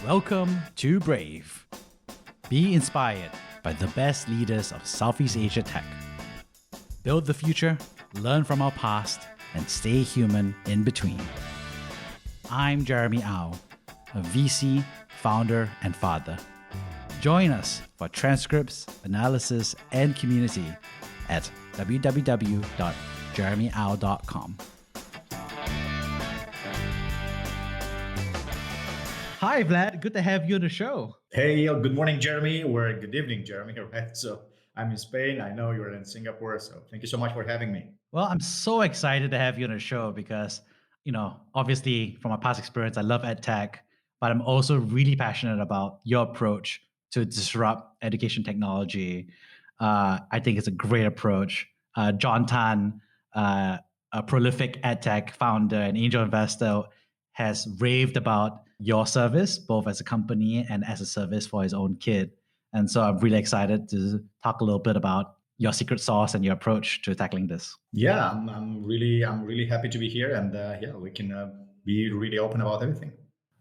Welcome to Brave. Be inspired by the best leaders of Southeast Asia tech. Build the future, learn from our past, and stay human in between. I'm Jeremy Au, a VC, founder, and father. Join us for transcripts, analysis, and community at www.jeremyau.com. Hi, Vlad. Good to have you on the show. Hey, good morning, Jeremy, or good evening, Jeremy, right? So I'm in Spain. I know you're in Singapore. So thank you so much for having me. Well, I'm so excited to have you on the show because, obviously from my past experience, I love ed tech, but I'm also really passionate about your approach to disrupt education technology. I think it's a great approach. John Tan, a prolific ed tech founder and angel investor, has raved about your service, both as a company and as a service for his own kid. And so I'm really excited to talk a little bit about your secret sauce and your approach to tackling this. Yeah, I'm really happy to be here, and yeah, we can be really open about everything.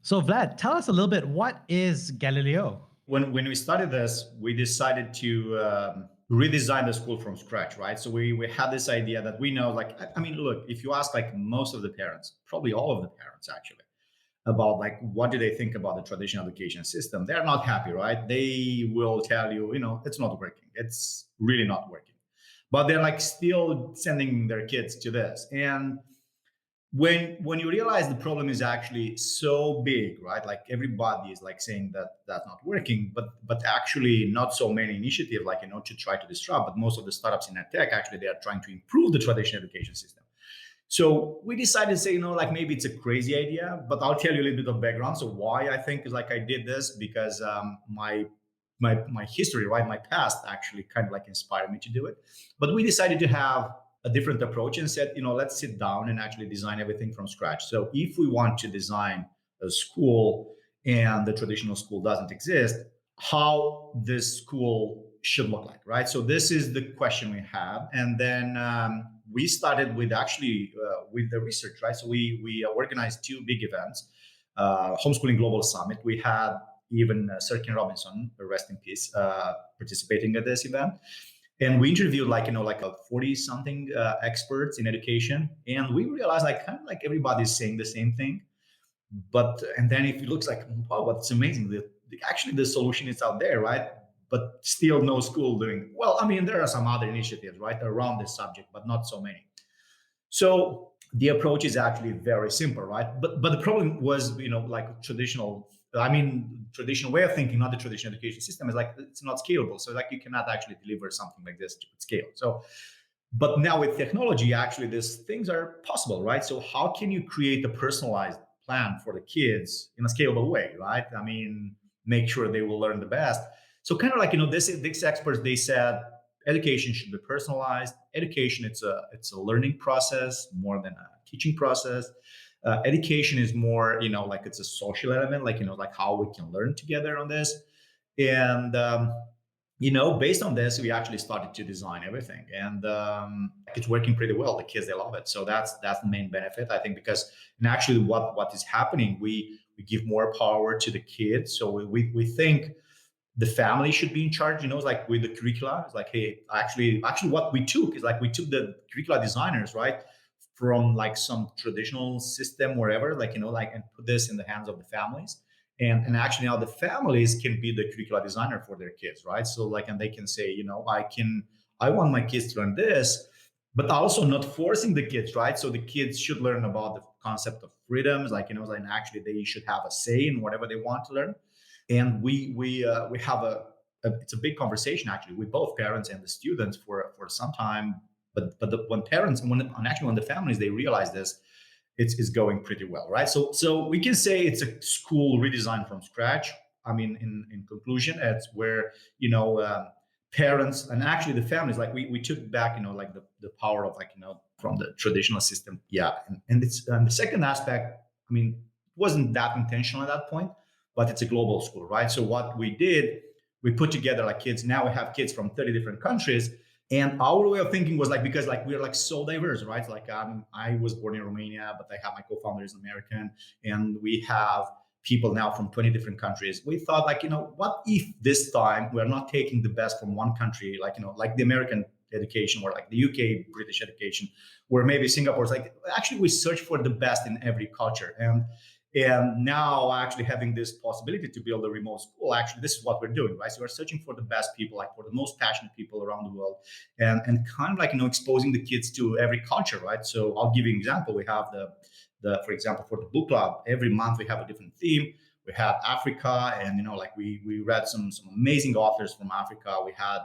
So Vlad, tell us a little bit, what is Galileo? When we started this, we decided to redesign the school from scratch, right? So we had this idea that we know, like, I mean, look, if you ask like most of the parents, probably all of the parents actually, about like what do they think about the traditional education system, they're not happy, right? They will tell you, it's not working. It's really not working. But they're like still sending their kids to this. And when you realize the problem is actually so big, right? Like everybody is like saying that that's not working, but actually not so many initiatives like to try to disrupt. But most of the startups in ed tech actually they are trying to improve the traditional education system. So we decided to say, like maybe it's a crazy idea, but I'll tell you a little bit of background. So why I think is like I did this because my history, right, my past actually kind of like inspired me to do it. But we decided to have a different approach and said, let's sit down and actually design everything from scratch. So if we want to design a school and the traditional school doesn't exist, how this school should look like, right? So this is the question we have. And then we started with actually with the research, right? So we organized two big events, Homeschooling Global Summit. We had even Sir Ken Robinson, rest in peace, participating at this event. And we interviewed like 40 something experts in education. And we realized like kind of like everybody's saying the same thing. And then if it looks like, wow, what's amazing. Actually the solution is out there, right? But still no school doing well. I mean, there are some other initiatives, right, around this subject, but not so many. So the approach is actually very simple, right? But the problem was, like traditional way of thinking, not the traditional education system, is like it's not scalable. So like you cannot actually deliver something like this to scale. So, but now with technology, actually these things are possible, right? So how can you create a personalized plan for the kids in a scalable way, right? I mean, make sure they will learn the best. So kind of like, these experts, they said education should be personalized. Education, it's a learning process more than a teaching process. Education is more, like it's a social element, like, like how we can learn together on this. And, based on this, we actually started to design everything, and it's working pretty well. The kids, they love it. So that's the main benefit, I think, because and actually what is happening, we give more power to the kids. So we think the family should be in charge, like with the curricula. It's like, hey, actually what we took is like we took the curricula designers, right, from like some traditional system, wherever, like, and put this in the hands of the families. And actually now the families can be the curricula designer for their kids, right? So like, and they can say, I want my kids to learn this, but also not forcing the kids, right? So the kids should learn about the concept of freedoms, like, and actually they should have a say in whatever they want to learn. And we have it's a big conversation actually with both parents and the students for some time. But when parents and when the families, they realize this, it's going pretty well, right? So we can say it's a school redesigned from scratch. I mean, in conclusion, it's where parents and actually the families, like we took back like the power of like from the traditional system. Yeah, and it's the second aspect. I mean, it wasn't that intentional at that point, but it's a global school, right? So what we did, we put together like kids. Now we have kids from 30 different countries. And our way of thinking was like, because like we're like so diverse, right? Like I was born in Romania, but I have my co-founder is American, and we have people now from 20 different countries. We thought like, what if this time we're not taking the best from one country, like, like the American education or like the UK British education, or maybe Singapore's like, actually we search for the best in every culture. And now actually having this possibility to build a remote school, actually this is what we're doing, right? So we're searching for the best people, like for the most passionate people around the world, and kind of like, exposing the kids to every culture, right? So I'll give you an example. We have the for example, for the book club, every month we have a different theme. We had Africa, and like we read some amazing authors from Africa. We had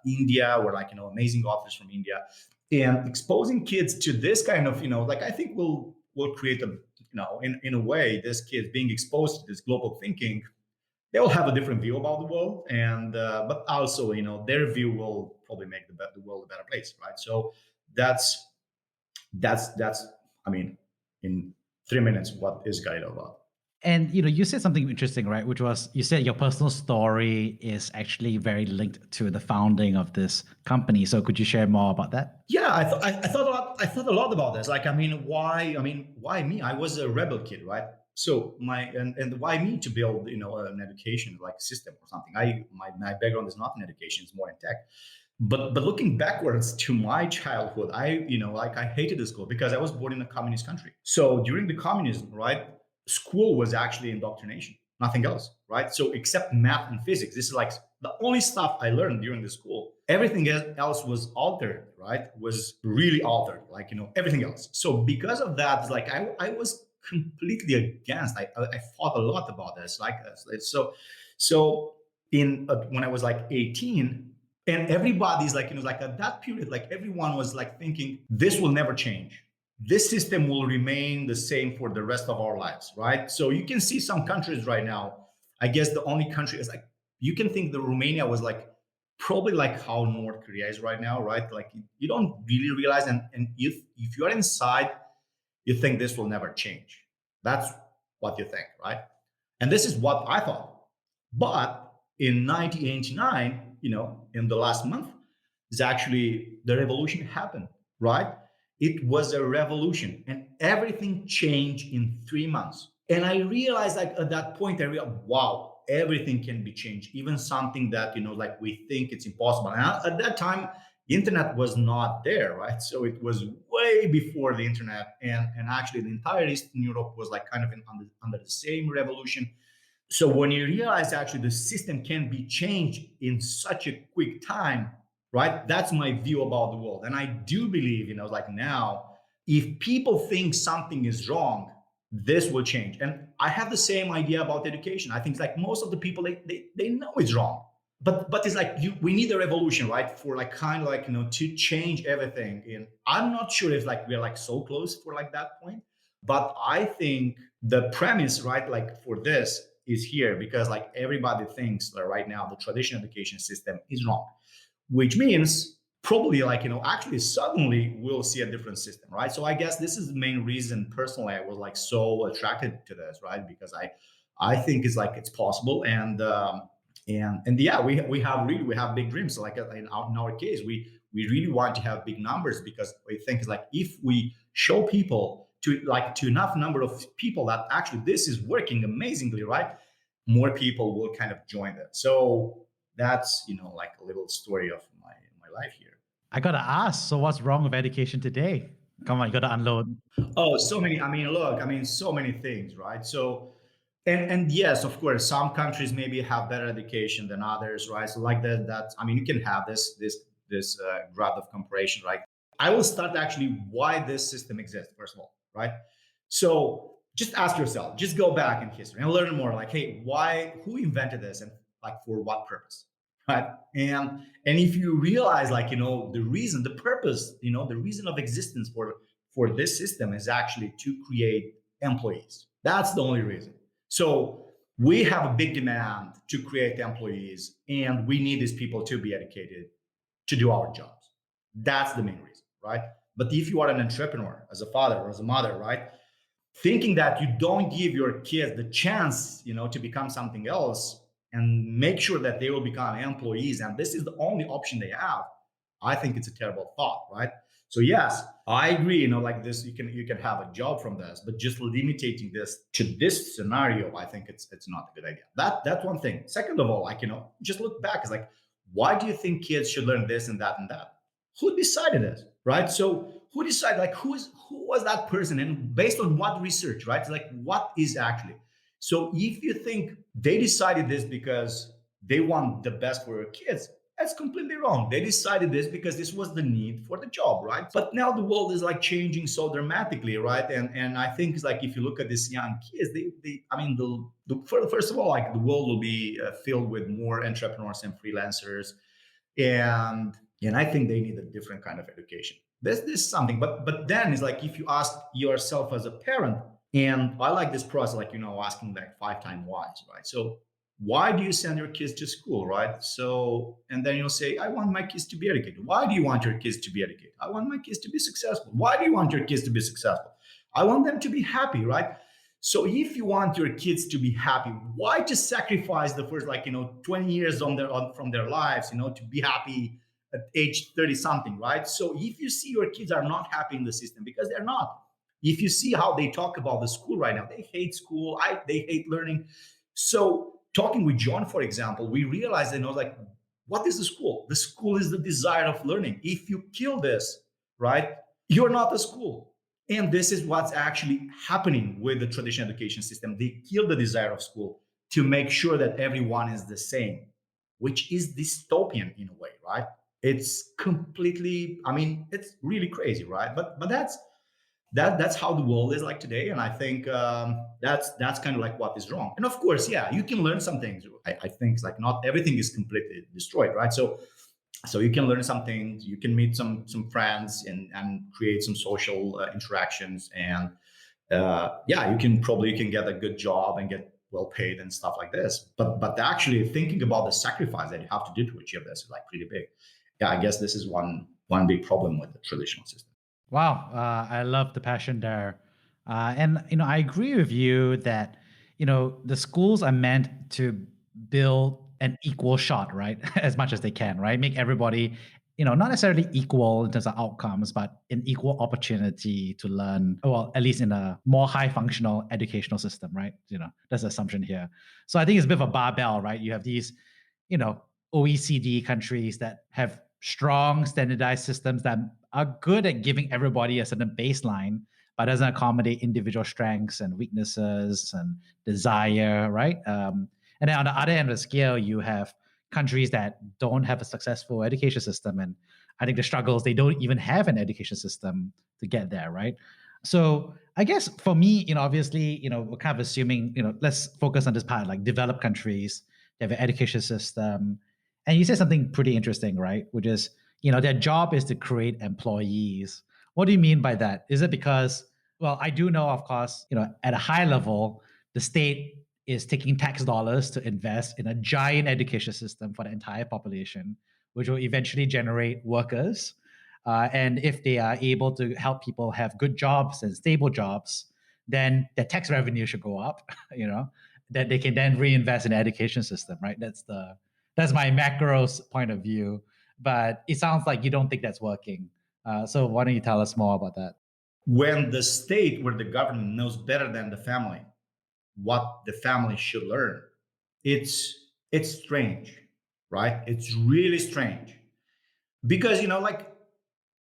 India, where like amazing authors from India, and exposing kids to this kind of like I think will create a in a way, this kids being exposed to this global thinking, they will have a different view about the world, and but also their view will probably make the world a better place, right? So that's I mean, in 3 minutes, what is Galileo about? And you said something interesting, right? Which was, you said your personal story is actually very linked to the founding of this company. So could you share more about that? Yeah, I thought a lot about this. Like, why me? I was a rebel kid, right? So and why me to build an education like system or something? My background is not in education; it's more in tech. But looking backwards to my childhood, I hated the school because I was born in a communist country. So during the communism, right, school was actually indoctrination, nothing else, right? So except math and physics, this is like the only stuff I learned during the school. Everything else was altered, right? Was really altered, like everything else. So because of that, like I was completely against. I thought a lot about this, like this. So in when I was like 18. And everybody's like, like at that period, like everyone was like thinking, this will never change. This system will remain the same for the rest of our lives, right? So you can see some countries right now. I guess the only country is like, you can think the Romania was like probably like how North Korea is right now, right? Like you don't really realize, and if you're inside, you think this will never change. That's what you think, right? And this is what I thought. But in 1989, in the last month, is actually the revolution happened, right? It was a revolution, and everything changed in 3 months. And I realized, like at that point, I realized, wow, everything can be changed, even something that like we think it's impossible. And at that time, internet was not there, right? So it was way before the internet, and actually the entire Eastern Europe was like kind of under the same revolution. So when you realize actually the system can be changed in such a quick time, right? That's my view about the world. And I do believe, like now, if people think something is wrong, this will change. And I have the same idea about education. I think like most of the people, they know it's wrong. But it's like we need a revolution, right? For like kind of like, to change everything. And I'm not sure if like we're like so close for like that point. But I think the premise, right, like for this is here because like everybody thinks that right now the traditional education system is wrong, which means probably like actually suddenly we'll see a different system, right? So I guess this is the main reason personally I was like so attracted to this, right? Because I think it's like it's possible, and yeah, we have big dreams. So like in our case, we really want to have big numbers because we think it's like if we show people to enough number of people that actually this is working amazingly, right? More people will kind of join that. So that's like a little story of my life here. I gotta ask, so what's wrong with education today? Come on, you gotta unload. Oh, so many. I mean, look, so many things, right? So, and yes, of course, some countries maybe have better education than others, right? So, like that. I mean, you can have this graph of comparison, right? I will start actually why this system exists first of all, right? So, just ask yourself, just go back in history and learn more. Like, hey, who invented this, and like for what purpose, right? And if you realize, like the reason, the purpose, the reason of existence for this system is actually to create employees. That's the only reason. So we have a big demand to create employees, and we need these people to be educated to do our jobs. That's the main reason, right? But if you are an entrepreneur, as a father or as a mother, right, thinking that you don't give your kids the chance, to become something else and make sure that they will become employees, and this is the only option they have, I think it's a terrible thought, right? So yes, I agree. Like this, you can have a job from this, but just limiting this to this scenario, I think it's not a good idea. That's one thing. Second of all, like just look back. It's like, why do you think kids should learn this and that and that? Who decided it, right? So who decided? Like who was that person, and based on what research, right? It's like what is actually. So if you think they decided this because they want the best for your kids, that's completely wrong. They decided this because this was the need for the job, right? But now the world is like changing so dramatically, right? And I think it's like if you look at these young kids, they I mean, first of all, like the world will be filled with more entrepreneurs and freelancers, and I think they need a different kind of education. This is something, but then it's like if you ask yourself as a parent, and I like this process, like asking like 5 times whys, right? So why do you send your kids to school, right? So, and then you'll say, I want my kids to be educated. Why do you want your kids to be educated? I want my kids to be successful. Why do you want your kids to be successful? I want them to be happy, right? So if you want your kids to be happy, why just sacrifice the first 20 years from their lives, to be happy at age 30 something, right? So if you see your kids are not happy in the system, because they're not. If you see how they talk about the school right now, they hate school, they hate learning. So talking with John, for example, we realized, like, what is the school? The school is the desire of learning. If you kill this, right, you're not a school. And this is what's actually happening with the traditional education system. They kill the desire of school to make sure that everyone is the same, which is dystopian in a way, right? It's completely, I mean, it's really crazy, right? But that's how the world is like today, and I think that's kind of like what is wrong. And of course, yeah, you can learn some things. I think it's like not everything is completely destroyed, right? So you can learn some things, you can meet some friends and create some social interactions, and yeah, you can get a good job and get well paid and stuff like this. But actually thinking about the sacrifice that you have to do to achieve this is like pretty big. Yeah, I guess this is one big problem with the traditional system. Wow, I love the passion there, and I agree with you that the schools are meant to build an equal shot, right, as much as they can, right, make everybody, not necessarily equal in terms of outcomes, but an equal opportunity to learn. Well, at least in a more high functional educational system, right? That's the assumption here. So I think it's a bit of a barbell, right? You have these, you know, OECD countries that have strong standardized systems that are good at giving everybody a certain baseline, but doesn't accommodate individual strengths and weaknesses and desire, right? And then on the other end of the scale, you have countries that don't have a successful education system. And I think the struggles, they don't even have an education system to get there, right? So I guess for me, obviously, we're kind of assuming, let's focus on this part, like developed countries, they have an education system. And you said something pretty interesting, right? Which is, their job is to create employees. What do you mean by that? Is it because, well, I do know, of course, at a high level, the state is taking tax dollars to invest in a giant education system for the entire population, which will eventually generate workers. And if they are able to help people have good jobs and stable jobs, then the tax revenue should go up, that they can then reinvest in the education system, right? That's my macro point of view. But it sounds like you don't think that's working. So why don't you tell us more about that? When the state, where the government knows better than the family what the family should learn, it's strange, right? It's really strange because like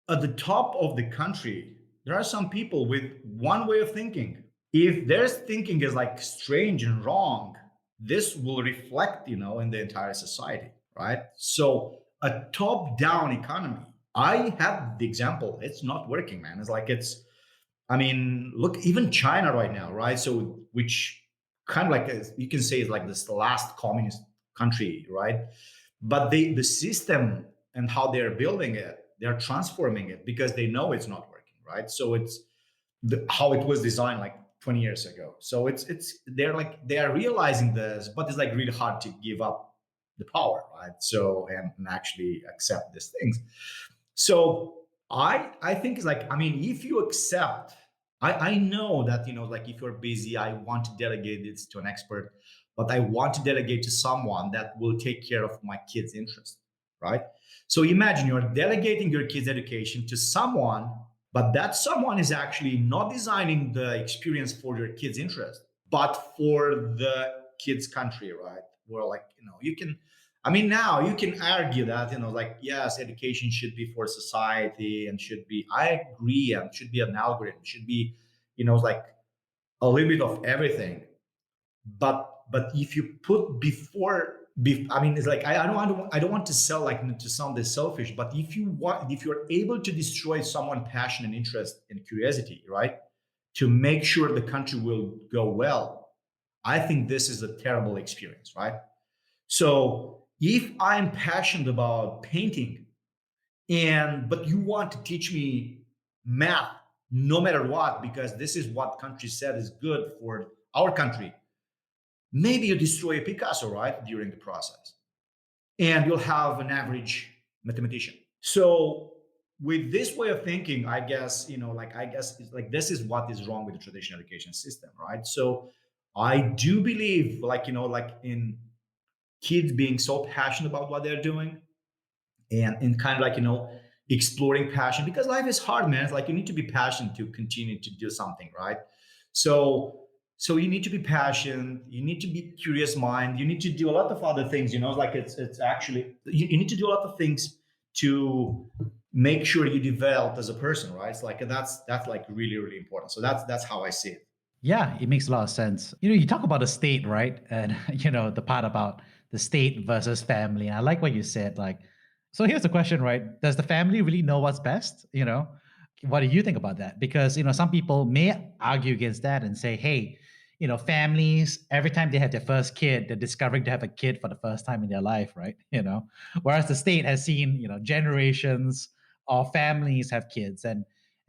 at the top of the country, there are some people with one way of thinking. If their thinking is like strange and wrong, this will reflect, in the entire society, right? So a top-down economy, I have the example, it's not working, man. It's like I mean, look, even China right now, right? So, which kind of like you can say is like this last communist country, right? But the system and how they're building it, they're transforming it because they know it's not working, right? So it's how it was designed like 20 years ago. So they are realizing this, but it's like really hard to give up the power, right? So and actually accept these things. So I think it's like, I mean, if you accept, I know that, like if you're busy, I want to delegate this to an expert, but I want to delegate to someone that will take care of my kids' interest, right? So imagine you're delegating your kids' education to someone, but that someone is actually not designing the experience for your kids' interest, but for the kids' country, right? Where like, you can, I mean, now you can argue that, like, yes, education should be for society and should be, I agree, and should be an algorithm, should be, like a little bit of everything. But if you put I mean, it's like I don't want to sell like to sound this selfish, but if you're able to destroy someone's passion and interest and curiosity, right, to make sure the country will go well, I think this is a terrible experience, right? So if I'm passionate about painting but you want to teach me math no matter what, because this is what country said is good for our country, maybe you destroy a Picasso, right, during the process, and you'll have an average mathematician. So with this way of thinking, I guess, I guess it's like this is what is wrong with the traditional education system, right? So I do believe, like, like in kids being so passionate about what they're doing, and kind of like, exploring passion, because life is hard, man. It's like you need to be passionate to continue to do something, right? So you need to be passionate, you need to be curious mind, you need to do a lot of other things, like it's actually you need to do a lot of things to make sure you develop as a person, right? It's like that's like really, really important. So that's how I see it. Yeah, it makes a lot of sense. You talk about the state, right? And the part about the state versus family. And I like what you said. Like, so here's the question, right? Does the family really know what's best? What do you think about that? Because some people may argue against that and say, hey, families, every time they have their first kid, they're discovering to have a kid for the first time in their life, right? Whereas the state has seen, generations of families have kids,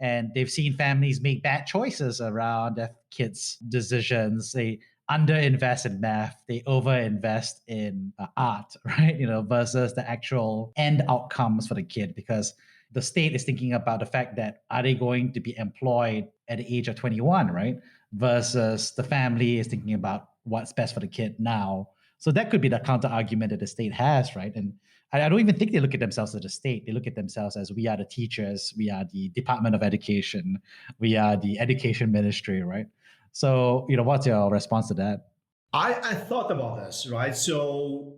and they've seen families make bad choices around their kids' decisions. They underinvest in math, they overinvest in art, right? Versus the actual end outcomes for the kid, because the state is thinking about the fact that are they going to be employed at the age of 21, right? Versus the family is thinking about what's best for the kid now. So that could be the counter argument that the state has, right? And I don't even think they look at themselves as a state. They look at themselves as we are the teachers, we are the Department of Education, we are the education ministry, right? So, what's your response to that? I thought about this, right? So,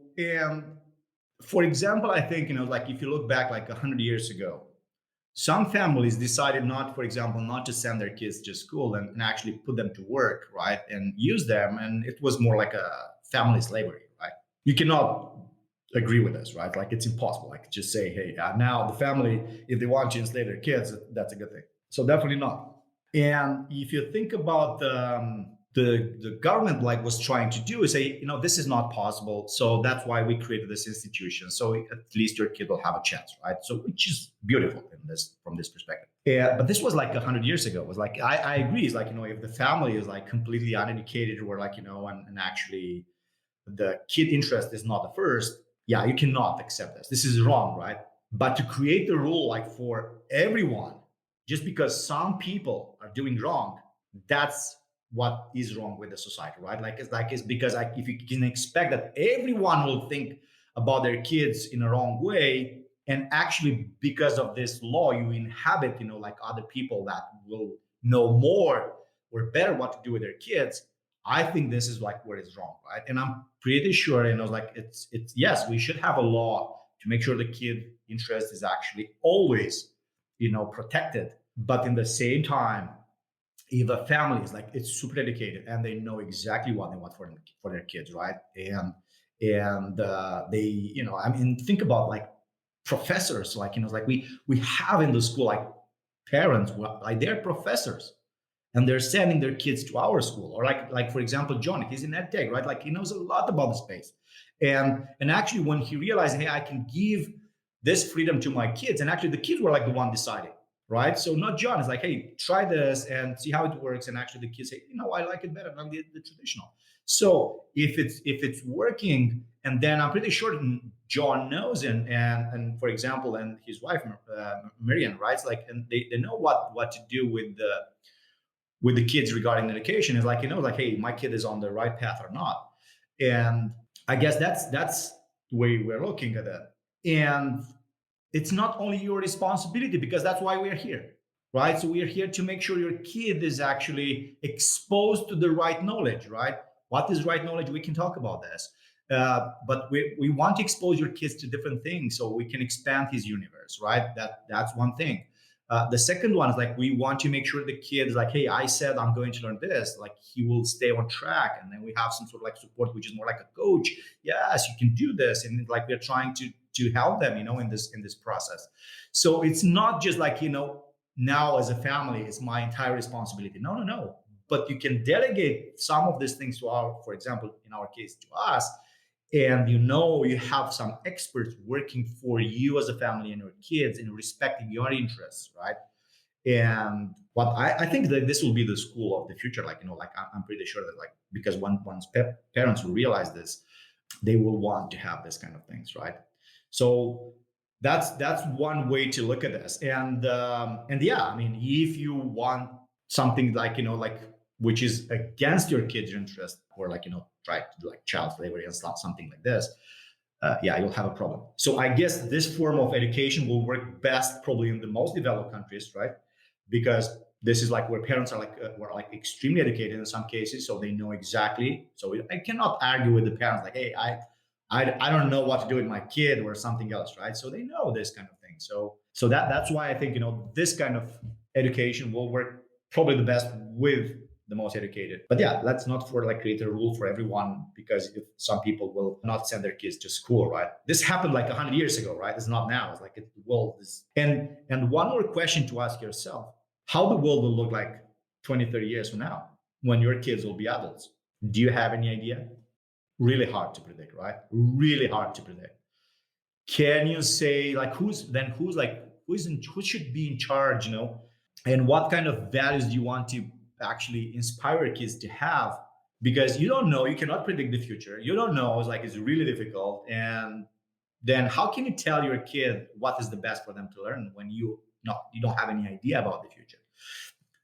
for example, I think, like if you look back like 100 years ago, some families decided not, for example, not to send their kids to school and actually put them to work, right? And use them. And it was more like a family slavery, right? You cannot agree with this, right? Like it's impossible. Like just say, hey, now the family, if they want to enslave their kids, that's a good thing. So definitely not. And if you think about the government like was trying to do is say, this is not possible. So that's why we created this institution. So at least your kid will have a chance, right? So which is beautiful from this perspective. Yeah, but this was like 100 years ago. It was like I agree. It's like, if the family is like completely uneducated or like, and actually the kid interest is not the first, yeah, you cannot accept this. This is wrong, right? But to create the rule like for everyone, just because some people are doing wrong, that's what is wrong with the society, right? It's because like if you can expect that everyone will think about their kids in a wrong way, and actually because of this law, you inhabit, like other people that will know more or better what to do with their kids. I think this is like where it's wrong, right? And I'm pretty sure, like it's yes, we should have a law to make sure the kid interest is actually always, protected. But in the same time, if a family is like it's super dedicated and they know exactly what they want for their kids, right? And they, I mean, think about like professors, like like we have in the school like parents, like they're professors and they're sending their kids to our school, or like for example John, he's in ed tech, right? Like he knows a lot about the space, and actually when he realized, hey, I can give this freedom to my kids, and actually the kids were like the one deciding, right? So not John is like, hey, try this and see how it works, and actually the kids say, I like it better than the traditional. So if it's working, and then I'm pretty sure John knows, and for example, and his wife Miriam, right? It's like, and they know what to do with the kids regarding education. Is like, like, hey, my kid is on the right path or not. And I guess that's the way we're looking at it. And it's not only your responsibility, because that's why we're here, right? So we're here to make sure your kid is actually exposed to the right knowledge, right? What is right knowledge? We can talk about this. But we want to expose your kids to different things so we can expand his universe, right? That's one thing. The second one is like we want to make sure the kid is like, hey, I said I'm going to learn this. Like he will stay on track, and then we have some sort of like support, which is more like a coach. Yes, you can do this, and like we're trying to help them, in this process. So it's not just like now as a family, it's my entire responsibility. No, no, no. But you can delegate some of these things to for example, in our case, to us, and you have some experts working for you as a family and your kids in respecting your interests, right? And what I think that this will be the school of the future. Like like I'm pretty sure that, like, because once parents will realize this, they will want to have this kind of things, right? So that's one way to look at this. And yeah, I mean, if you want something like like which is against your kid's interest, or like try to do like child slavery and stuff, something like this, yeah, you'll have a problem. So I guess this form of education will work best probably in the most developed countries, right? Because this is like where parents are like were like extremely educated in some cases, so they know exactly. So I cannot argue with the parents like, hey, I don't know what to do with my kid or something else, right? So they know this kind of thing. So that's why I think this kind of education will work probably the best with the most educated. But yeah, let's not for like create a rule for everyone, because if some people will not send their kids to school, right? This happened like 100 years ago, right? It's not now. It's like the world is. And one more question to ask yourself: how the world will look like 20, 30 years from now when your kids will be adults? Do you have any idea? Really hard to predict, right? Really hard to predict. Can you say like who should be in charge, and what kind of values do you want to actually inspire kids to have? Because you don't know, you cannot predict the future. You don't know. It's really difficult. And then how can you tell your kid what is the best for them to learn when you don't have any idea about the future?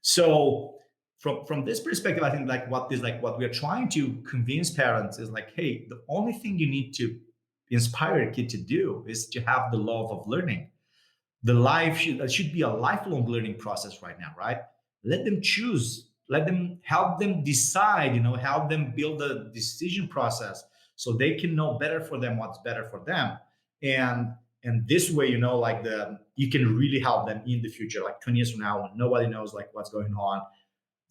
So from this perspective, I think what we are trying to convince parents is like, hey, the only thing you need to inspire a kid to do is to have the love of learning. The life should be a lifelong learning process right now, right? Let them choose. Let them help them decide. Help them build a decision process so they can know better for them what's better for them. And this way, you can really help them in the future, like 20 years from now, when nobody knows like what's going on.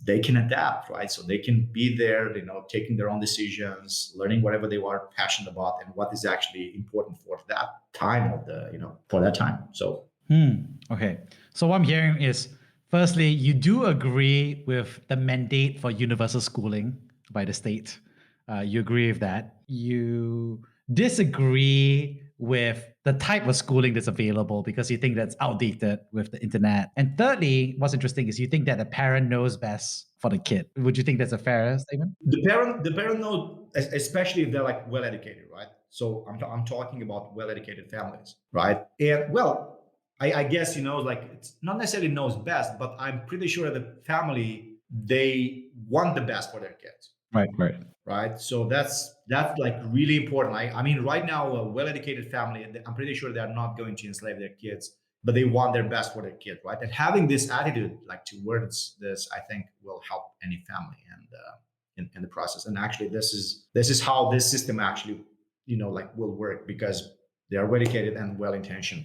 They can adapt, right? So they can be there, taking their own decisions, learning whatever they are passionate about and what is actually important for that time for that time. So Okay. So what I'm hearing is, firstly, you do agree with the mandate for universal schooling by the state. You agree with that. You disagree with the type of schooling that's available because you think that's outdated with the internet. And thirdly, what's interesting is you think that the parent knows best for the kid. Would you think that's a fair statement? the parent knows, especially if they're like well educated, right? So I'm talking about well educated families, right? And well, I guess like it's not necessarily knows best, but I'm pretty sure the family, they want the best for their kids, Right, right. right? So that's like really important. I mean, right now, a well-educated family, I'm pretty sure they're not going to enslave their kids, but they want their best for their kid, right? And having this attitude, like towards this, I think will help any family and in the process. And actually, this is how this system actually, like will work, because they are dedicated and well-intentioned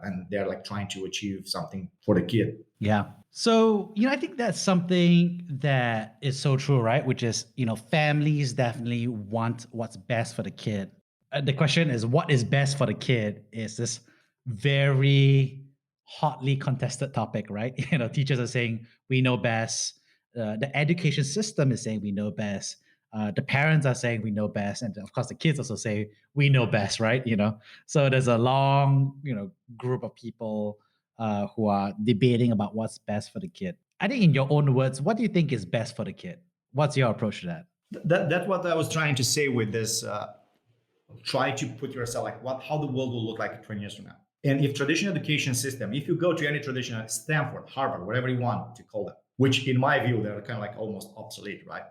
and they're like trying to achieve something for the kid. Yeah. So, I think that's something that is so true, right? Which is, families definitely want what's best for the kid. The question is, what is best for the kid is this very hotly contested topic, right? Teachers are saying we know best. The education system is saying we know best. The parents are saying we know best, and of course the kids also say we know best, right? So there's a long, group of people who are debating about what's best for the kid. I think, in your own words, what do you think is best for the kid? What's your approach to that? That's what I was trying to say with this. Try to put yourself like how the world will look like 20 years from now. And if traditional education system, if you go to any traditional Stanford, Harvard, whatever you want to call them, which in my view, they're kind of like almost obsolete, right?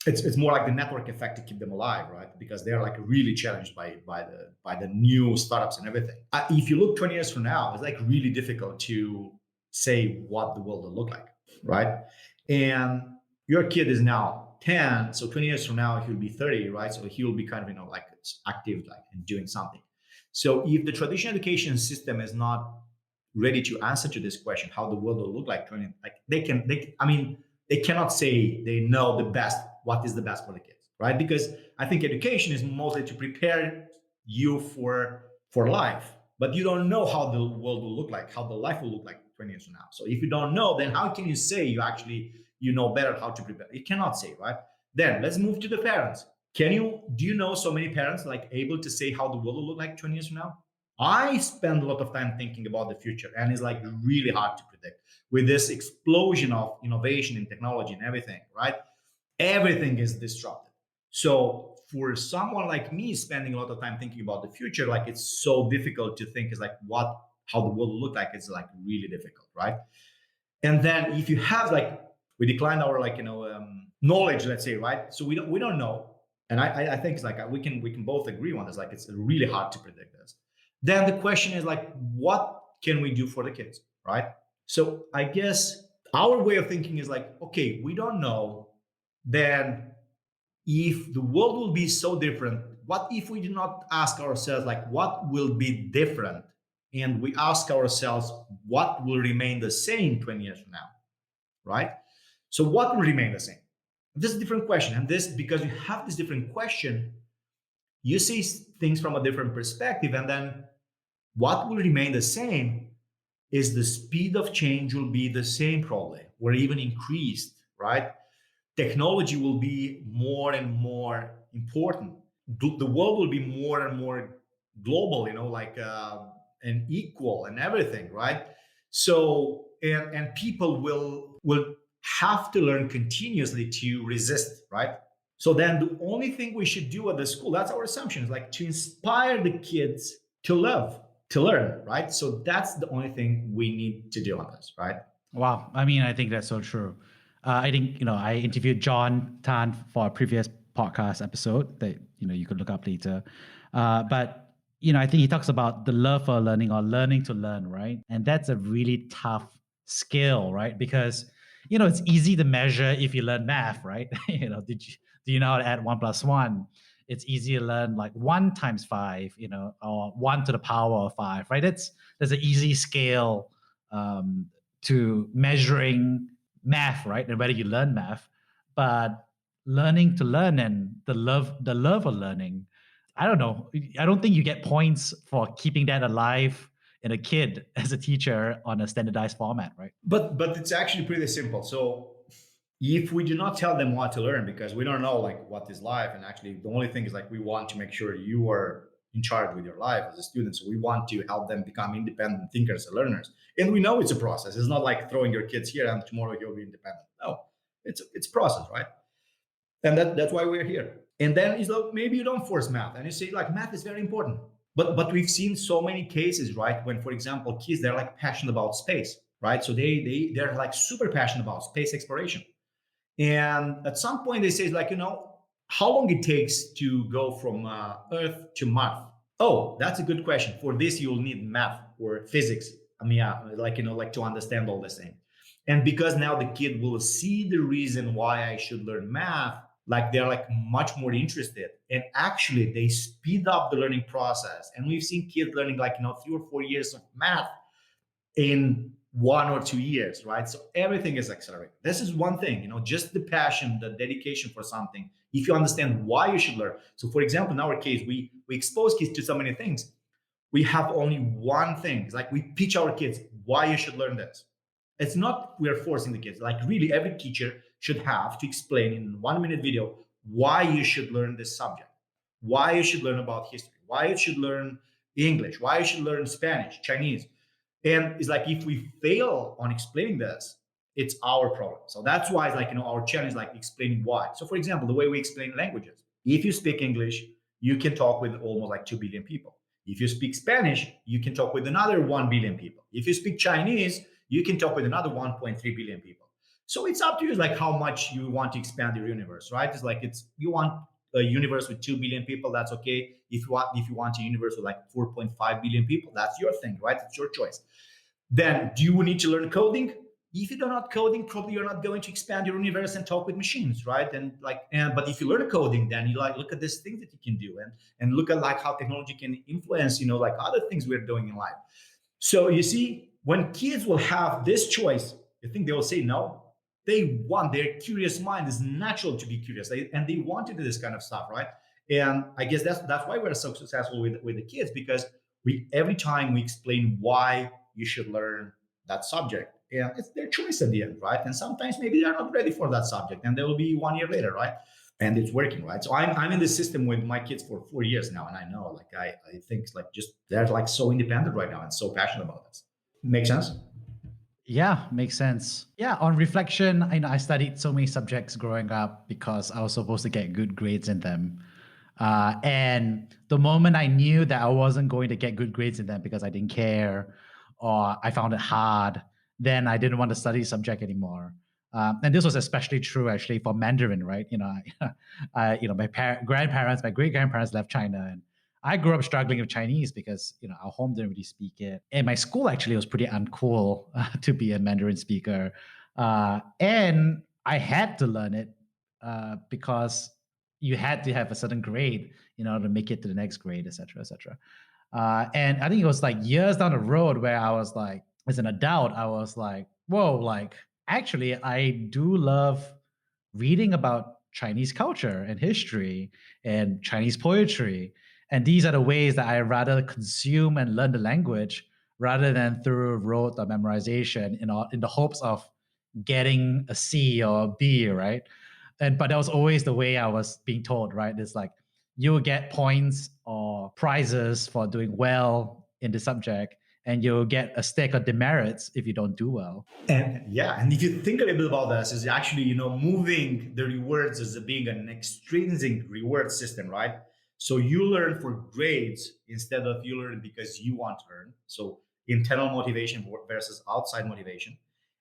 it's more like the network effect to keep them alive, right? Because they're like really challenged by the new startups and everything. If you look 20 years from now, it's like really difficult to say what the world will look like, right? And your kid is now 10, so 20 years from now he'll be 30, right? So he will be kind of like active, like and doing something. So if the traditional education system is not ready to answer to this question, how the world will look like 20, like they cannot say they know the best, what is the best for the kids, right? Because I think education is mostly to prepare you for life, but you don't know how the world will look like, how the life will look like 20 years from now. So if you don't know, then how can you say you know better how to prepare? You cannot say, right? Then let's move to the parents. Do you know so many parents like able to say how the world will look like 20 years from now? I spend a lot of time thinking about the future, and it's like really hard to predict with this explosion of innovation in technology and everything, right? Everything is disrupted. So for someone like me spending a lot of time thinking about the future, like it's so difficult to think is like how the world will look like. It's like really difficult, right? And then if you have like we decline our knowledge, let's say, right? So we don't know, and I think it's like we can both agree on this. Like it's really hard to predict this. Then the question is like, what can we do for the kids, right? So I guess our way of thinking is like, okay, we don't know. Then if the world will be so different, what if we do not ask ourselves like what will be different, and we ask ourselves what will remain the same 20 years from now, right? So what will remain the same? This is a different question, and this because you have this different question, you see things from a different perspective, and then what will remain the same is the speed of change will be the same probably, or even increased, right? Technology will be more and more important. The world will be more and more global, and equal and everything, right? So and people will have to learn continuously to resist, right? So then the only thing we should do at the school, that's our assumption, is like to inspire the kids to love, to learn, right? So that's the only thing we need to do on this, right? Wow. I mean, I think that's so true. I think, I interviewed John Tan for a previous podcast episode that, you could look up later. But, I think he talks about the love for learning or learning to learn, right? And that's a really tough skill, right? Because, it's easy to measure if you learn math, right? Do you know how to add 1+1? It's easy to learn like 1 times 5, or 1 to the power of 5, right? There's an easy scale to measuring math, right? And whether you learn math, but learning to learn and the love of learning, I don't know. I don't think you get points for keeping that alive in a kid as a teacher on a standardized format, right? But it's actually pretty simple. So if we do not tell them what to learn, because we don't know like what is life, and actually the only thing is like we want to make sure you are in charge with your life as a student. So we want to help them become independent thinkers and learners. And we know it's a process. It's not like throwing your kids here and tomorrow you'll be independent. No, it's a process, right? And that's why we're here. And then it's like maybe you don't force math and you say like math is very important. But we've seen so many cases, right? When, for example, kids they're like passionate about space, right? So they're like super passionate about space exploration. And at some point they say like, how long it takes to go from Earth to Mars? Oh, that's a good question. For this, you'll need math or physics. I mean, yeah, like to understand all this thing. And because now the kid will see the reason why I should learn math, like they're like much more interested. And actually, they speed up the learning process. And we've seen kids learning like 3 or 4 years of math in 1 or 2 years, right? So everything is accelerated. This is one thing, just the passion, the dedication for something. If you understand why you should learn. So, for example, in our case, we expose kids to so many things. We have only one thing. It's like we teach our kids why you should learn this. It's not we're forcing the kids. Like really, every teacher should have to explain in 1 minute video why you should learn this subject, why you should learn about history, why you should learn English, why you should learn Spanish, Chinese. And it's like if we fail on explaining this, it's our problem. So that's why it's like, our challenge is like explaining why. So for example, the way we explain languages, if you speak English, you can talk with almost like 2 billion people. If you speak Spanish, you can talk with another 1 billion people. If you speak Chinese, you can talk with another 1.3 billion people. So it's up to you, like how much you want to expand your universe, right? It's like it's you want a universe with 2 billion people, that's okay. If you want a universe with like 4.5 billion people, that's your thing, right? It's your choice. Then do you need to learn coding? If you're not coding, probably you're not going to expand your universe and talk with machines, right? And but if you learn coding, then you like look at this thing that you can do, and look at like how technology can influence, like other things we're doing in life. So you see, when kids will have this choice, you think they will say no? They want, their curious mind is natural to be curious, and they want to do this kind of stuff, right? And I guess that's why we're so successful with the kids, because we every time we explain why you should learn that subject, and it's their choice at the end, right? And sometimes maybe they're not ready for that subject, and they will be 1 year later, right? And it's working, right? So I'm in the system with my kids for 4 years now, and I know, like I think it's like just they're like so independent right now and so passionate about this. Make sense? Yeah, makes sense. Yeah, on reflection, I studied so many subjects growing up because I was supposed to get good grades in them. And the moment I knew that I wasn't going to get good grades in them because I didn't care or I found it hard, then I didn't want to study the subject anymore. And this was especially true actually for Mandarin, right? My grandparents, my great grandparents left China, and I grew up struggling with Chinese because our home didn't really speak it, and my school actually was pretty uncool to be a Mandarin speaker, and I had to learn it because you had to have a certain grade in order to make it to the next grade, et cetera, et cetera. And I think it was like years down the road where I was like, as an adult, I was like, whoa, like actually, I do love reading about Chinese culture and history and Chinese poetry. And these are the ways that I rather consume and learn the language rather than through rote or memorization in the hopes of getting a C or a B, right? But that was always the way I was being told, right? It's like you will get points or prizes for doing well in the subject, and you'll get a stack of demerits if you don't do well. And yeah, and if you think a little bit about this, is actually moving the rewards as being an extrinsic reward system, right? So you learn for grades instead of you learn because you want to learn. So internal motivation versus outside motivation.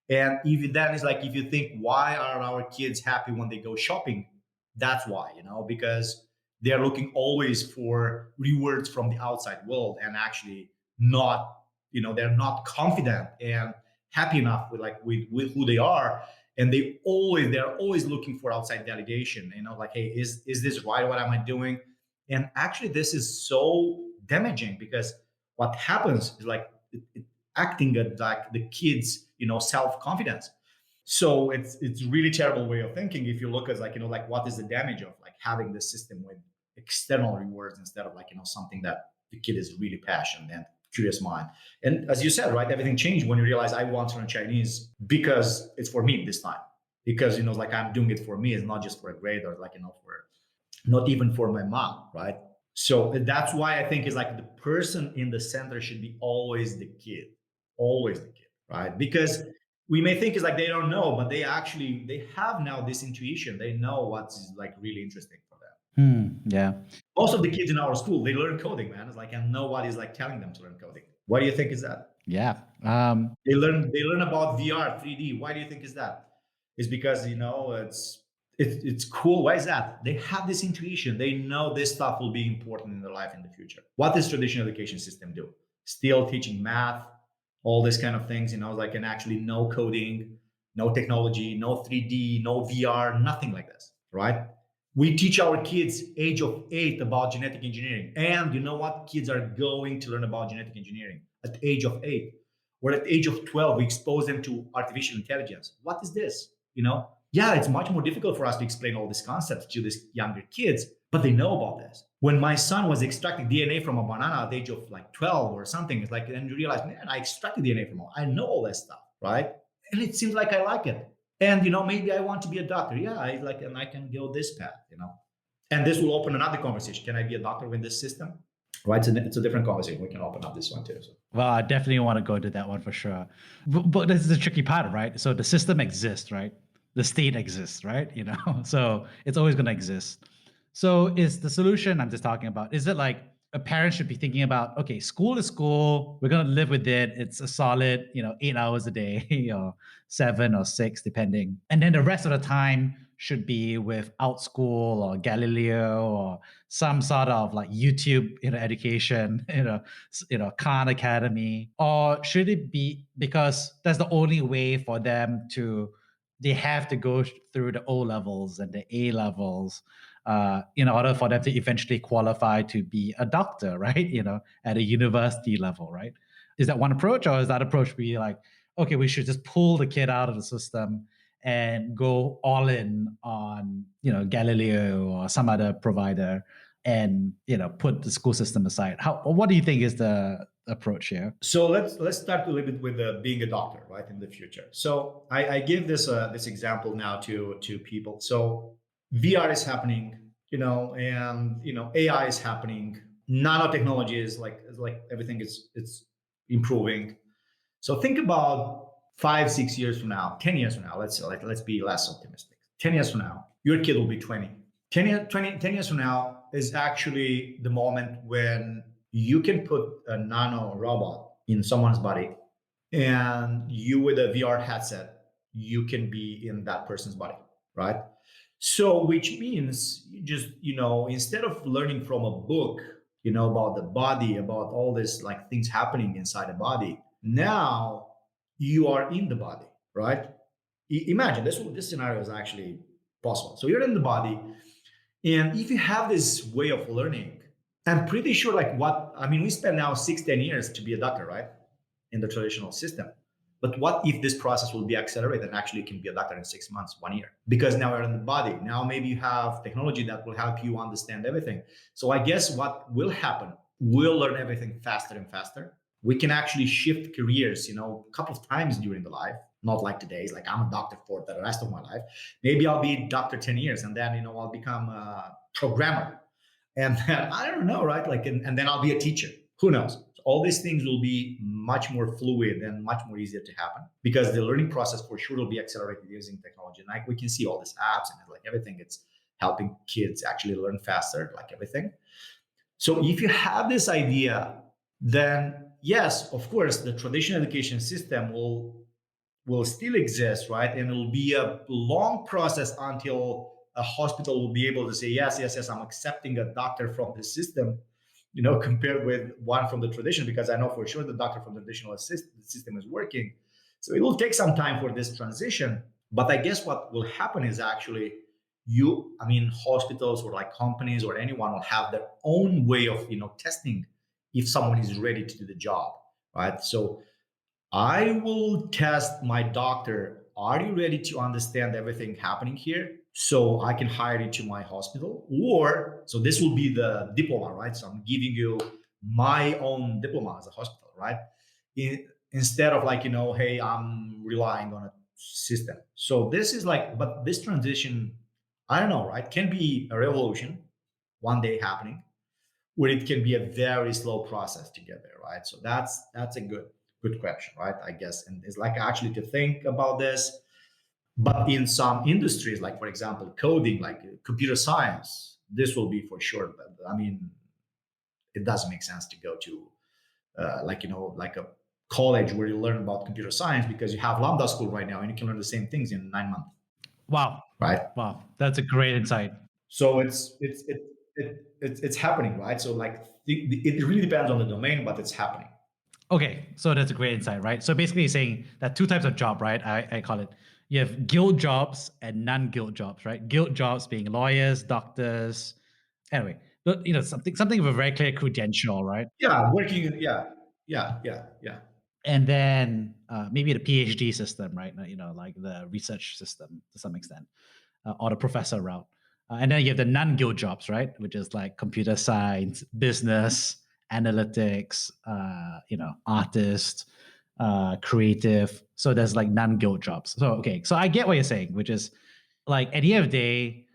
And if that is like, if you think, why are our kids happy when they go shopping? That's why, because they're looking always for rewards from the outside world, and actually not, they're not confident and happy enough with who they are, and they're always looking for outside validation, like, hey, is this right, what am I doing? And actually this is so damaging, because what happens is like it acting at like the kids self-confidence. So it's really terrible way of thinking if you look at like like what is the damage of like having this system with external rewards instead of like something that the kid is really passionate and curious mind. And as you said, right, everything changed when you realize I want to learn Chinese because it's for me this time. Because like I'm doing it for me, it's not just for a grade, or like for not even for my mom, right? So that's why I think is like the person in the center should be always the kid, always the kid, right? Because we may think it's like they don't know, but they have now this intuition. They know what's like really interesting for them. Yeah. Most of the kids in our school, they learn coding, man. It's like, and nobody's like telling them to learn coding. What do you think is that? Yeah. They learn about VR, 3D. Why do you think is that? It's because it's cool. Why is that? They have this intuition. They know this stuff will be important in their life in the future. What does traditional education system do? Still teaching math, all these kind of things, like, and actually no coding, no technology, no 3D, no VR, nothing like this, right? We teach our kids age of 8 about genetic engineering. And you know what? Kids are going to learn about genetic engineering at the age of 8. Or at the age of 12, we expose them to artificial intelligence. What is this? Yeah, it's much more difficult for us to explain all these concepts to these younger kids, but they know about this. When my son was extracting DNA from a banana at the age of like 12 or something, it's like, then you realize, man, I extracted DNA from it. I know all that stuff, right? And it seems like I like it. And maybe I want to be a doctor. Yeah, I like, and I can go this path. And this will open another conversation. Can I be a doctor with this system? Right, it's a different conversation. We can open up this one too. So. Well, I definitely want to go to that one for sure. But this is the tricky part, right? So the system exists, right? The state exists, right? So it's always going to exist. So is the solution I'm just talking about, is it like a parent should be thinking about, okay, school is school. We're going to live with it. It's a solid, 8 hours a day or 7 or 6, depending. And then the rest of the time should be with Outschool or Galileo or some sort of like YouTube, education, Khan Academy. Or should it be because that's the only way for them to, they have to go through the O levels and the A levels in order for them to eventually qualify to be a doctor, right? At a university level, right? Is that one approach, or is that approach be like, okay, we should just pull the kid out of the system and go all in on, Galileo or some other provider and, put the school system aside? What do you think is the approach here? So let's start a little bit with being a doctor, right, in the future. So I give this example now to people. So VR is happening, and AI is happening. Nanotechnology is like everything is it's improving. So think about 5, 6 years from now, 10 years from now. Let's be less optimistic. 10 years from now, your kid will be 20. 10 years from now is actually the moment when you can put a nano robot in someone's body, and you with a VR headset, you can be in that person's body, right? So, which means you just, instead of learning from a book, about the body, about all this like things happening inside the body, now you are in the body, right? Imagine this scenario is actually possible. So you're in the body, and if you have this way of learning, I'm pretty sure we spend now 6, 10 years to be a doctor, right? In the traditional system. But what if this process will be accelerated and actually you can be a doctor in 6 months, 1 year? Because now you're in the body. Now maybe you have technology that will help you understand everything. So I guess what will happen, we'll learn everything faster and faster. We can actually shift careers, a couple of times during the life, not like today's, like I'm a doctor for the rest of my life. Maybe I'll be a doctor 10 years and then, I'll become a programmer. And then, I don't know, right? And then I'll be a teacher. Who knows? So all these things will be much more fluid and much more easier to happen because the learning process for sure will be accelerated using technology. And we can see all these apps and like everything, it's helping kids actually learn faster, like everything. So if you have this idea, then yes, of course, the traditional education system will still exist, right? And it will be a long process until a hospital will be able to say, yes, I'm accepting a doctor from the system, compared with one from the tradition, because I know for sure the doctor from the traditional system is working. So it will take some time for this transition. But I guess what will happen is actually hospitals or like companies or anyone will have their own way of, testing if someone is ready to do the job, right? So I will test my doctor. Are you ready to understand everything happening here? So I can hire you to my hospital. Or, so this will be the diploma, right? So I'm giving you my own diploma as a hospital, right? Instead of hey, I'm relying on a system. So this is but this transition, I don't know, right? Can be a revolution one day happening, where it can be a very slow process to get there, right? So that's a good question, right? I guess, and it's actually to think about this. But in some industries, like for example, coding, like computer science, this will be for sure. But it doesn't make sense to go to like a college where you learn about computer science, because you have Lambda school right now and you can learn the same things in 9 months. Wow. Right. Wow. That's a great insight. So it's happening, right? So it really depends on the domain, but it's happening. Okay, so that's a great insight, right? So basically saying that two types of job, right? I call it. You have guild jobs and non-guild jobs, right? Guild jobs being lawyers, doctors. Anyway, something of a very clear credential, right? Yeah, working. Yeah. And then maybe the PhD system, right? Like the research system to some extent, or the professor route. And then you have the non-guild jobs, right? Which is like computer science, business, analytics, artist, creative. So there's like non-guild jobs. So, okay. So I get what you're saying, which is like at the end of the day,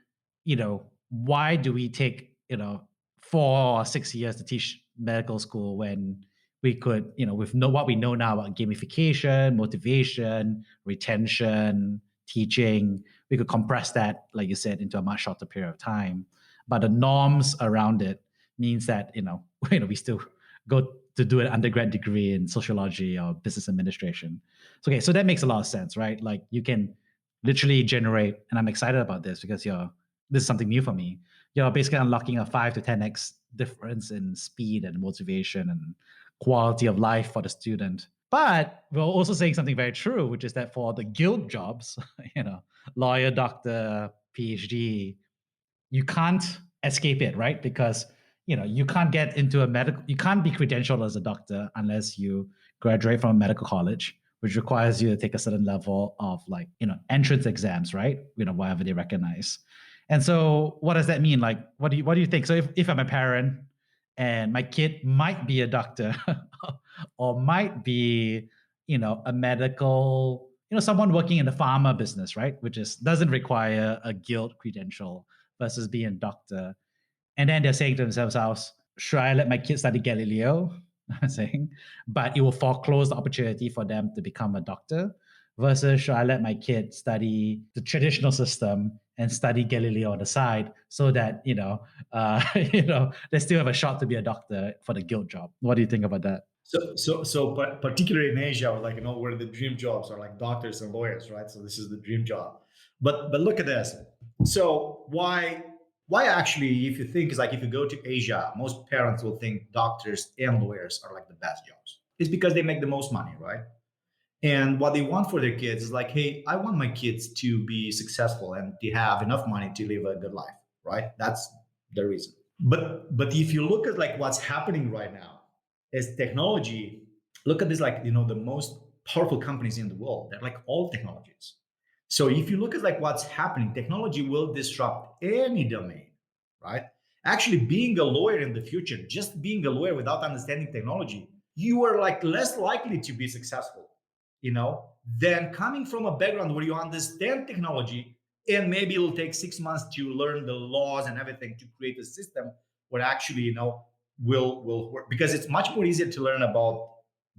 why do we take, 4 or 6 years to teach medical school when we could, with what we know now about gamification, motivation, retention, teaching, we could compress that, like you said, into a much shorter period of time. But the norms around it means that we still go to do an undergrad degree in sociology or business administration. So, okay, so that makes a lot of sense, right? Like you can literally generate, and I'm excited about this because this is something new for me. You're basically unlocking a 5 to 10x difference in speed and motivation and quality of life for the student. But we're also saying something very true, which is that for the guild jobs, lawyer, doctor, PhD, you can't escape it, right? Because you can't get into you can't be credentialed as a doctor unless you graduate from a medical college, which requires you to take a certain level of entrance exams, right? Whatever they recognize. And so what does that mean? Like, what do you think? So if I'm a parent and my kid might be a doctor or might be, a medical, someone working in the pharma business, right? Which doesn't require a guild credential versus being a doctor. And then they're saying to themselves, should I let my kids study Galileo? I'm saying, but it will foreclose the opportunity for them to become a doctor. Versus should I let my kids study the traditional system and study Galileo on the side so that they still have a shot to be a doctor for the guild job? What do you think about that? So particularly in Asia, or where the dream jobs are like doctors and lawyers, right? So this is the dream job. But look at this. So why actually, if you think, is like if you go to Asia, most parents will think doctors and lawyers are like the best jobs. It's because they make the most money, right? And what they want for their kids is like, hey, I want my kids to be successful and to have enough money to live a good life, right? That's the reason. But if you look at like what's happening right now is technology. Look at this, like the most powerful companies in the world. They're like all technologies. So if you look at like what's happening, technology will disrupt any domain, right? Actually, being a lawyer in the future, just being a lawyer without understanding technology, you are like less likely to be successful, than coming from a background where you understand technology and maybe it'll take 6 months to learn the laws and everything to create a system where actually will work, because it's much more easier to learn about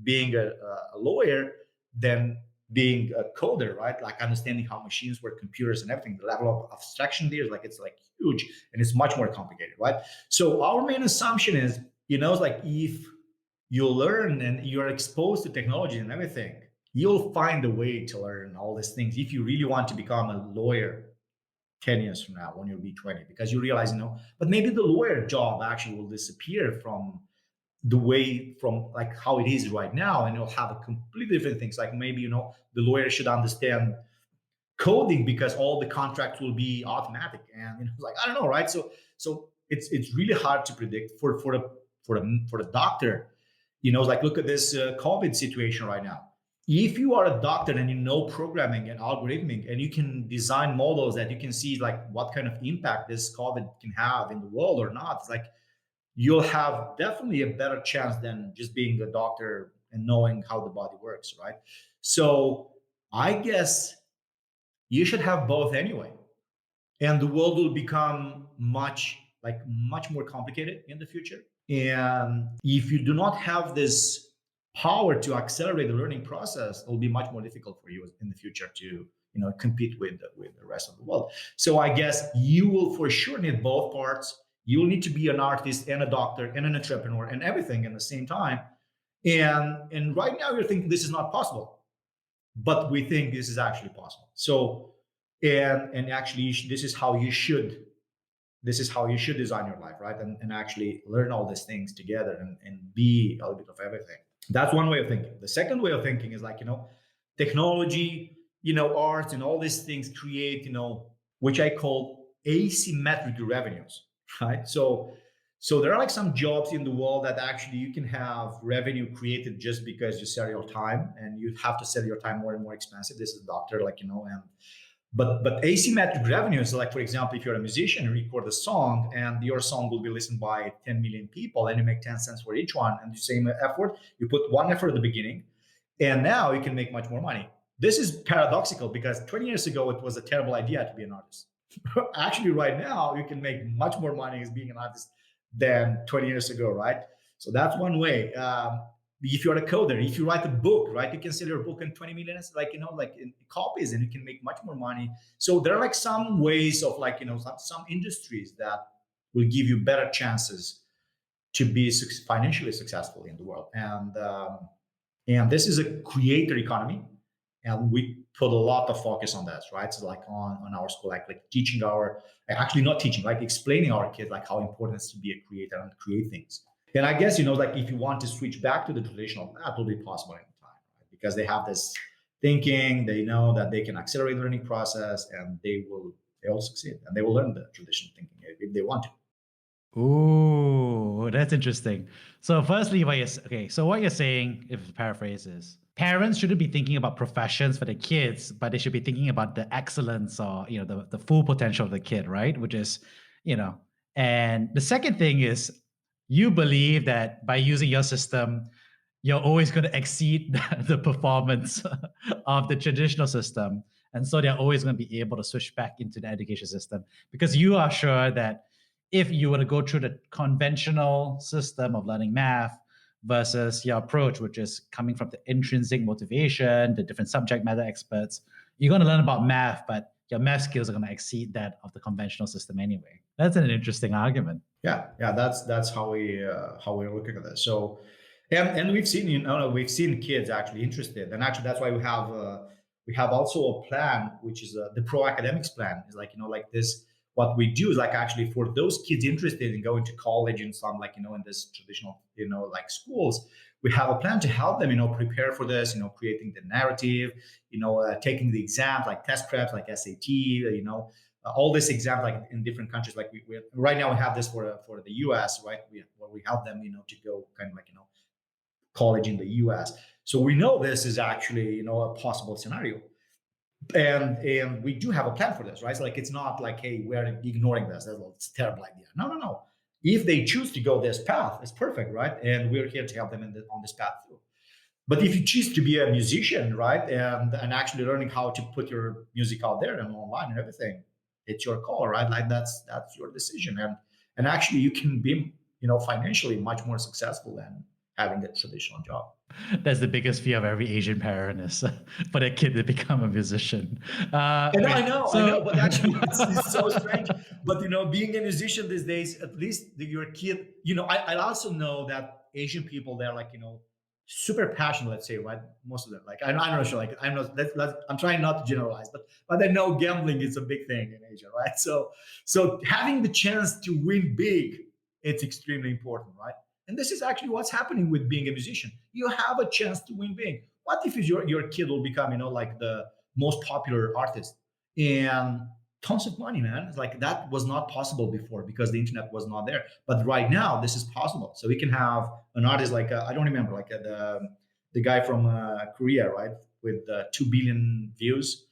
being a lawyer than being a coder, right? Like understanding how machines work, computers and everything. The level of abstraction there is like it's like huge and it's much more complicated, right? So our main assumption is, it's like if you learn and you're exposed to technology and everything, you'll find a way to learn all these things if you really want to become a lawyer 10 years from now when you'll be 20, because you realize, but maybe the lawyer job actually will disappear from the way from like how it is right now, and you'll have a completely different things. Like maybe, the lawyer should understand coding because all the contracts will be automatic, and like I don't know, right? So it's really hard to predict for the doctor. Like look at this COVID situation right now. If you are a doctor and you know programming and algorithmic, and you can design models that you can see like what kind of impact this COVID can have in the world or not, it's like you'll have definitely a better chance than just being a doctor and knowing how the body works, right? So I guess you should have both anyway, and the world will become much more complicated in the future. And if you do not have this power to accelerate the learning process, it'll be much more difficult for you in the future to compete with the rest of the world. So I guess you will for sure need both parts. You will need to be an artist and a doctor and an entrepreneur and everything at the same time. And right now you're thinking this is not possible, but we think this is actually possible. So and actually this is how you should design your life, right? And actually learn all these things together and be a little bit of everything. That's one way of thinking. The second way of thinking is like, technology, arts and all these things create, which I call asymmetric revenues, right? So there are like some jobs in the world that actually you can have revenue created just because you sell your time, and you have to sell your time more and more expensive. This is a doctor, and but asymmetric revenues, like for example, if you're a musician, you record a song and your song will be listened by 10 million people and you make 10 cents for each one, and the same effort, you put one effort at the beginning and now you can make much more money. This is paradoxical because 20 years ago it was a terrible idea to be an artist. Actually, right now you can make much more money as being an artist than 20 years ago, right? So that's one way. If you're a coder, if you write a book, right, you can sell your book in 20 million, like in copies, and you can make much more money. So there are like some ways of some industries that will give you better chances to be financially successful in the world. And this is a creator economy, and we put a lot of focus on that, right? So like on our school, like teaching our, actually not teaching, like explaining our kids like how important it is to be a creator and create things. And I guess, like if you want to switch back to the traditional, that will be possible in time, right? Because they have this thinking, they know that they can accelerate the learning process, and they'll succeed, and they will learn the traditional thinking if they want to. Ooh, that's interesting. So, firstly, what you're saying, if to paraphrase, is parents shouldn't be thinking about professions for the kids, but they should be thinking about the excellence or the full potential of the kid, right? Which is, you know, and the second thing is you believe that by using your system, you're always going to exceed the performance of the traditional system. And so they're always going to be able to switch back into the education system because you are sure that if you were to go through the conventional system of learning math versus your approach, which is coming from the intrinsic motivation, the different subject matter experts, you're going to learn about math, but your math skills are going to exceed that of the conventional system anyway. That's an interesting argument. Yeah, that's how we're looking at this. So, and we've seen, we've seen kids actually interested, and actually that's why we have also a plan, which is the ProAcademics plan. Is like, like this. What we do is like actually for those kids interested in going to college and some like in this traditional like schools, we have a plan to help them prepare for this, creating the narrative, taking the exams like test prep like SAT, all this exams like in different countries. Like we right now we have this for the US, right? Where we help them to go kind of like college in the US. So we know this is actually a possible scenario, and we do have a plan for this, right? So like it's not like, hey, we're ignoring this. It's a terrible idea. No. If they choose to go this path, it's perfect, right? And we're here to help them on this path too. But if you choose to be a musician, right, and actually learning how to put your music out there and online and everything, it's your call, right? Like that's your decision, and actually you can be financially much more successful than having a traditional job. That's the biggest fear of every Asian parent is for their kid to become a musician. And Okay, I know, so but actually, it's so strange. But being a musician these days, at least your kid, I also know that Asian people, they're like, super passionate. Let's say, right? Most of them, like, I'm not sure. Like, I'm not. I'm trying not to generalize, but I know gambling is a big thing in Asia, right? So having the chance to win big, it's extremely important, right? And this is actually what's happening with being a musician. You have a chance to win big. What if your kid will become, like the most popular artist and tons of money, man? It's like that was not possible before because the internet was not there. But right now, this is possible. So we can have an artist like I don't remember, like the guy from Korea, right, with 2 billion views.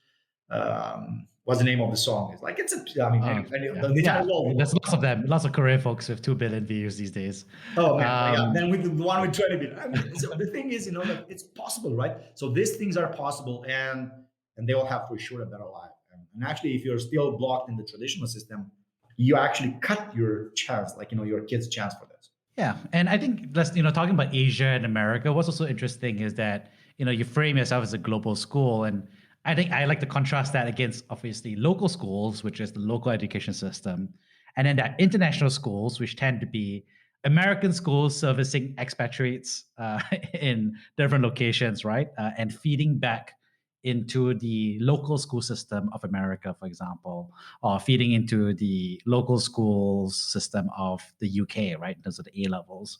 What's the name of the song? It's like the entire world. there's lots of them, lots of Korean folks with 2 billion views these days. Oh man, yeah. Then with the one with 20 billion. I mean, so the thing is, like it's possible, right? So these things are possible, and they will have for sure a better life. And actually, if you're still blocked in the traditional system, you actually cut your chance, like your kid's chance for this. Yeah, and I think that's talking about Asia and America. What's also interesting is that you frame yourself as a global school, and I think I like to contrast that against obviously local schools, which is the local education system, and then there are international schools, which tend to be American schools servicing expatriates in different locations, right, and feeding back into the local school system of America, for example, or feeding into the local schools system of the UK, right, in terms of the A levels.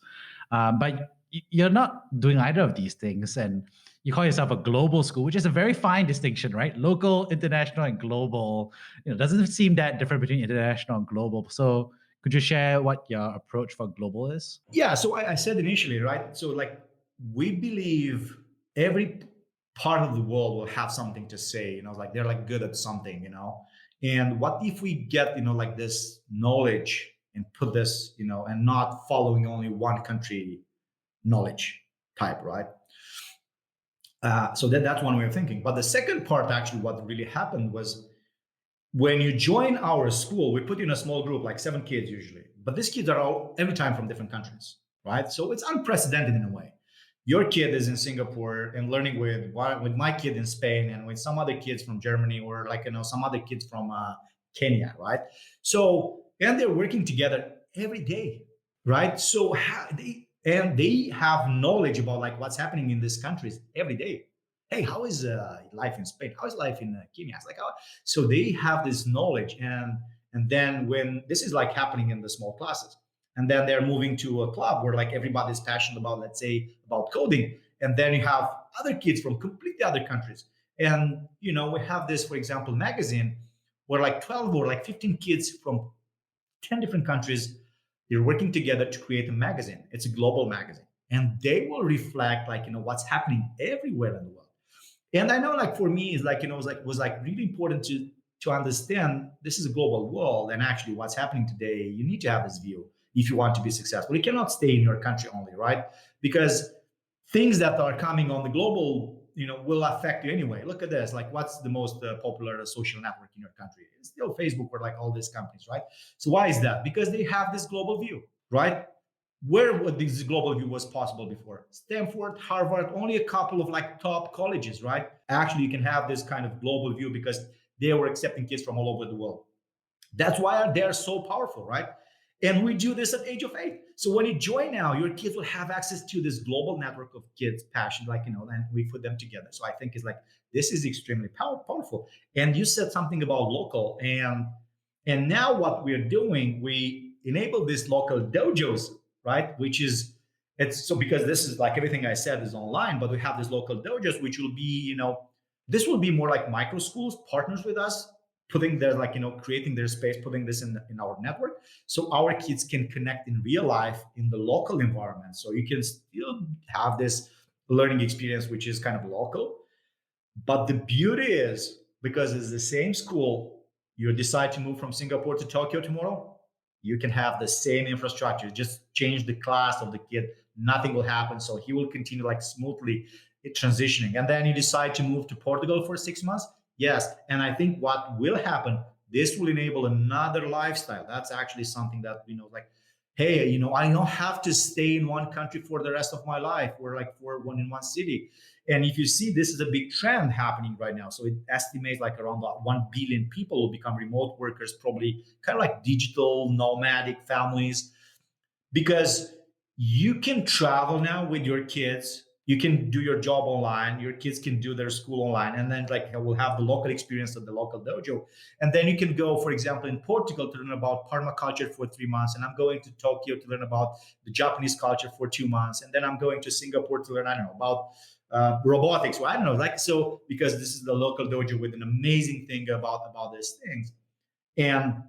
But you're not doing either of these things, and you call yourself a global school, which is a very fine distinction, right? Local, international, and global. Doesn't seem that different between international and global. So could you share what your approach for global is? Yeah. So I said initially, right? So like we believe every part of the world will have something to say, like they're like good at something, and what if we get, like this knowledge and put this, and not following only one country knowledge type, right? So that's one way of thinking. But the second part, actually, what really happened was when you join our school, we put you in a small group, like 7 kids usually. But these kids are all every time from different countries, right? So it's unprecedented in a way. Your kid is in Singapore and learning with my kid in Spain and with some other kids from Germany or like some other kids from Kenya, right? So and they're working together every day, right? So they have knowledge about like what's happening in these countries every day. Hey, how is life in Spain? How is life in Kenya? It's like, oh. So they have this knowledge, and then when this is like happening in the small classes, and then they're moving to a club where like everybody's passionate about, let's say, about coding, and then you have other kids from completely other countries, and we have this, for example, magazine where like 12 or like 15 kids from 10 different countries, they're working together to create a magazine. It's a global magazine. And they will reflect like, what's happening everywhere in the world. And I know like for me, it's like, was like really important to understand this is a global world, and actually what's happening today, you need to have this view if you want to be successful. You cannot stay in your country only, right? Because things that are coming on the global, will affect you anyway. Look at this. Like, what's the most popular social network in your country? It's still Facebook or like all these companies, right? So why is that? Because they have this global view, right? Where this global view was possible before? Stanford, Harvard, only a couple of like top colleges, right? Actually, you can have this kind of global view because they were accepting kids from all over the world. That's why they're so powerful, right? And we do this at age of 8. So when you join now, your kids will have access to this global network of kids passion, like, and we put them together. So I think it's like, this is extremely powerful. And you said something about local, and now what we're doing, we enable these local dojos, right? Which is, it's so, because this is like everything I said is online, but we have these local dojos, which will be, this will be more like micro schools, partners with us, putting their like creating their space, putting this in our network, so our kids can connect in real life in the local environment. So you can still have this learning experience, which is kind of local. But the beauty is, because it's the same school, you decide to move from Singapore to Tokyo tomorrow, you can have the same infrastructure. Just change the class of the kid, nothing will happen. So he will continue like smoothly transitioning. And then you decide to move to Portugal for 6 months. Yes. And I think what will happen, this will enable another lifestyle. That's actually something that, like, hey, I don't have to stay in one country for the rest of my life, or like for one in one city. And if you see, this is a big trend happening right now. So it estimates like around 1 billion people will become remote workers, probably kind of like digital nomadic families, because you can travel now with your kids. You can do your job online. Your kids can do their school online, and then like we'll have the local experience of the local dojo. And then you can go, for example, in Portugal to learn about permaculture for 3 months, and I'm going to Tokyo to learn about the Japanese culture for 2 months, and then I'm going to Singapore to learn, I don't know, about robotics. Well, I don't know, like, so because this is the local dojo with an amazing thing about these things, and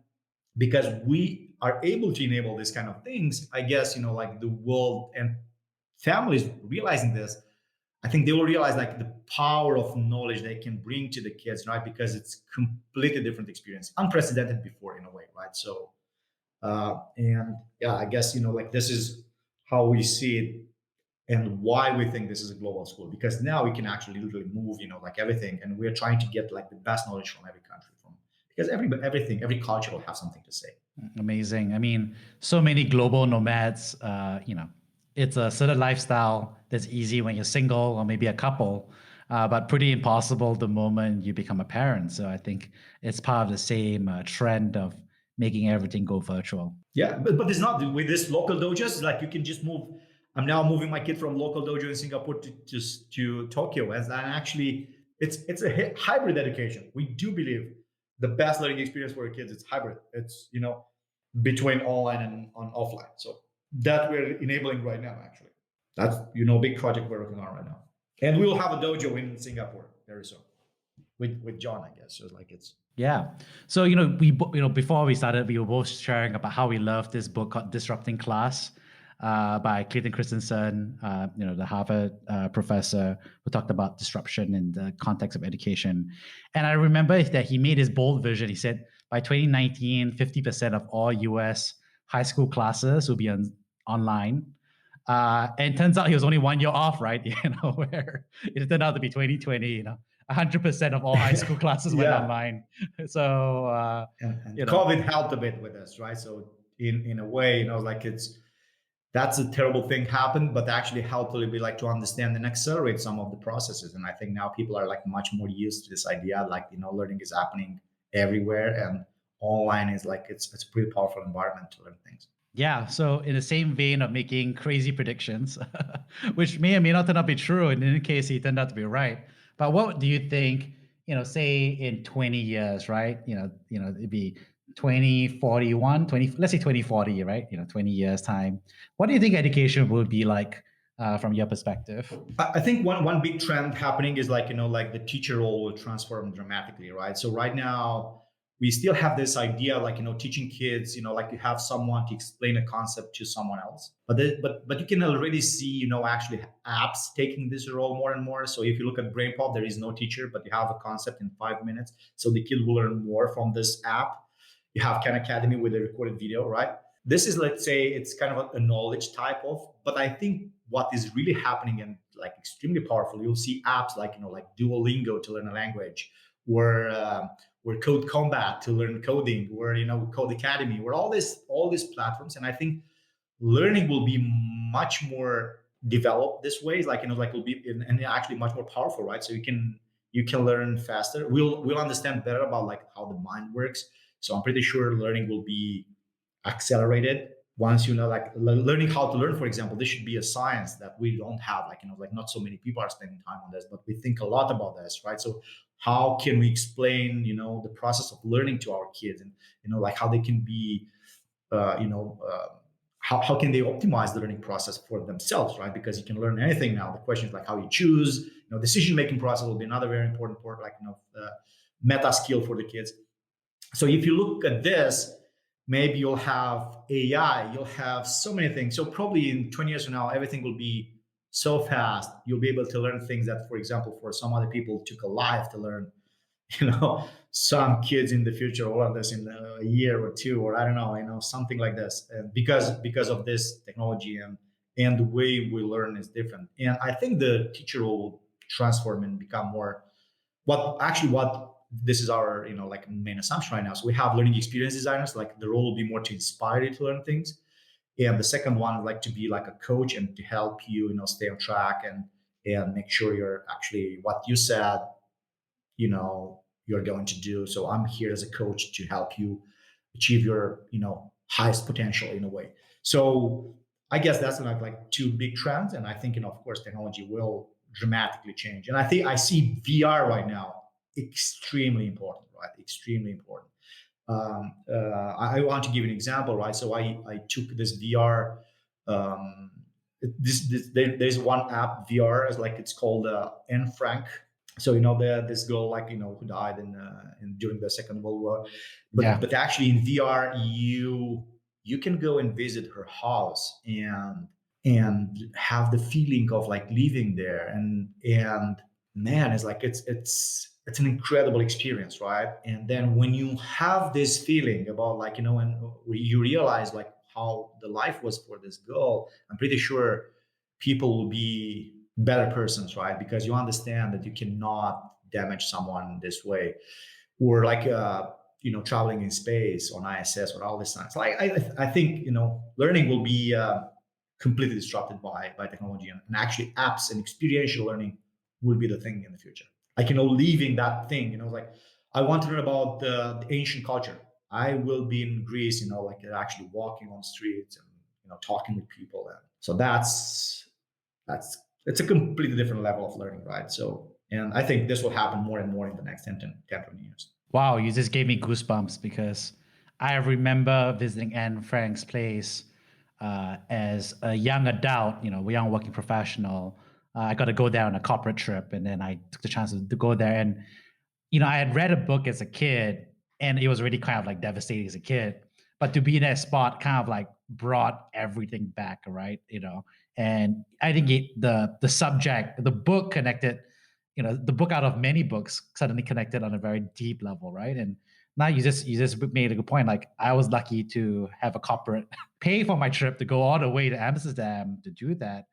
because we are able to enable these kind of things, I guess, like the world and families realizing this, I think they will realize like the power of knowledge they can bring to the kids, right? Because it's completely different experience, unprecedented before in a way, right? So, and yeah, I guess, like this is how we see it and why we think this is a global school, because now we can actually literally move, like everything. And we're trying to get like the best knowledge from every country, because every culture will have something to say. Amazing. I mean, so many global nomads, it's a certain lifestyle that's easy when you're single or maybe a couple, but pretty impossible the moment you become a parent. So I think it's part of the same trend of making everything go virtual. Yeah, but it's not with this local dojos. Like you can just move. I'm now moving my kid from local dojo in Singapore to Tokyo, and actually it's a hybrid education. We do believe the best learning experience for our kids is hybrid. It's between online and on offline. So that we're enabling right now. Actually, that's a big project we're working on right now, and we will have a dojo in Singapore very soon with John, I guess. So like it's. Yeah. So, before we started, we were both sharing about how we love this book called Disrupting Class by Clayton Christensen, the Harvard professor who talked about disruption in the context of education. And I remember that he made his bold vision. He said by 2019, 50% of all US high school classes will be online. And it turns out he was only 1 year off, right? Where it turned out to be 2020, 100% of all high school classes went online. So, and COVID helped a bit with this, right? So in a way, like that's a terrible thing happened, but actually helped a little bit like to understand and accelerate some of the processes. And I think now people are like much more used to this idea, like, learning is happening everywhere, and online is like, it's a pretty powerful environment to learn things. Yeah. So in the same vein of making crazy predictions, which may or may not turn out to be true, and in any case, he turned out to be right. But what do you think? Say in 20 years, right? It'd be 2041, 20. Let's say 2040, right? 20 years time. What do you think education will be like from your perspective? I think one big trend happening is like like the teacher role will transform dramatically, right? So right now we still have this idea like teaching kids, like you have someone to explain a concept to someone else, but you can already see actually apps taking this role more and more. So if you look at BrainPop, there is no teacher, but you have a concept in 5 minutes, so the kid will learn more from this app. You have Khan Academy with a recorded video, right? This is, let's say, it's kind of a knowledge type of, but I think what is really happening and like extremely powerful, you'll see apps like like Duolingo to learn a language, where Code Combat to learn coding, where Code Academy, where all these platforms. And I think learning will be much more developed this way. Like like will be and actually much more powerful, right? So you can learn faster. We'll understand better about like how the mind works. So I'm pretty sure learning will be accelerated once like learning how to learn. For example, this should be a science that we don't have, like like not so many people are spending time on this, but we think a lot about this, right? So how can we explain the process of learning to our kids, and like how they can be uh, you know uh, how can they optimize the learning process for themselves, right? Because you can learn anything now. The question is like how you choose. Decision making process will be another very important part, like meta skill for the kids. So if you look at this, maybe you'll have AI, you'll have so many things. So probably in 20 years from now, everything will be so fast. You'll be able to learn things that, for example, for some other people took a life to learn. Some kids in the future will learn this in a year or two, or I don't know, something like this. And because of this technology, and the way we learn is different. And I think the teacher will transform and become more what this is our like main assumption right now. So we have learning experience designers, like the role will be more to inspire you to learn things, and the second one like to be like a coach and to help you stay on track, and make sure you're actually what you said you're going to do. So I'm here as a coach to help you achieve your highest potential in a way. So I guess that's like two big trends, and I think of course technology will dramatically change. And I think I see VR right now extremely important, right? Extremely important. I want to give an example, right? So I took this VR. There's one app VR, as like it's called Anne Frank. So this girl, like who died during the Second World War, but Yeah. actually in VR you can go and visit her house, and have the feeling of like living there, and man, it's like it's an incredible experience, right? And then when you have this feeling about like and you realize like how the life was for this girl, I'm pretty sure people will be better persons, right? Because you understand that you cannot damage someone this way, or like traveling in space on ISS or all this stuff. So I think learning will be completely disrupted by technology, and actually apps and experiential learning will be the thing in the future. Like leaving that thing, like I want to learn about the ancient culture. I will be in Greece, like actually walking on streets and talking with people, and so that's it's a completely different level of learning, right? So, and I think this will happen more and more in the next 20 years. Wow, you just gave me goosebumps because I remember visiting Anne Frank's place as a young adult, a young working professional. I got to go there on a corporate trip, and then I took the chance to go there. And I had read a book as a kid, and it was really kind of like devastating as a kid. But to be in that spot kind of like brought everything back, right? And I think the subject, the book connected, the book out of many books suddenly connected on a very deep level, right? And now you just made a good point. Like I was lucky to have a corporate pay for my trip to go all the way to Amsterdam to do that,